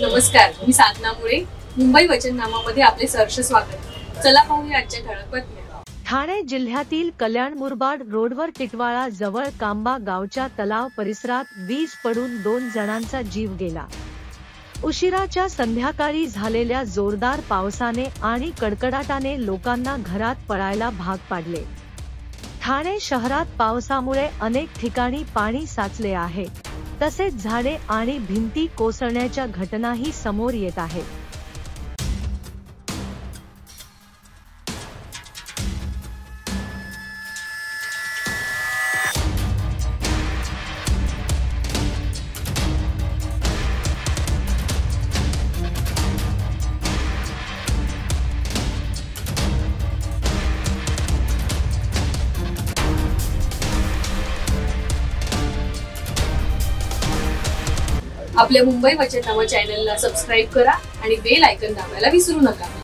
नमस्कार, मी साधना मुळे. मुंबई वचननामामध्ये आपले सहर्ष स्वागत. चला पाहूया आजच्या ठळक बातम्या. ठाणे जिल्ह्यातील कल्याण मुरबाड रोडवर टिटवाळा जवळ कांबा गावच्या तलाव परिसरात वीज पडून 2 जणांचा जीव गेला. उशिराच्या संध्याकाळी झालेल्या जोरदार पावसाने आणि कडकडाटाने लोकांना घरात पळायला भाग पाडले. ठाणे शहरात पावसामुळे अनेक ठिकाणी पाणी साचले आहे. तसेच झाडे आणि भिंती कोसळण्याच्या घटनाही समोर येत आहेत. आपल्या मुंबई वचननामा चॅनलला सबस्क्राईब करा आणि बेल आयकॉन दाबायला विसरू नका.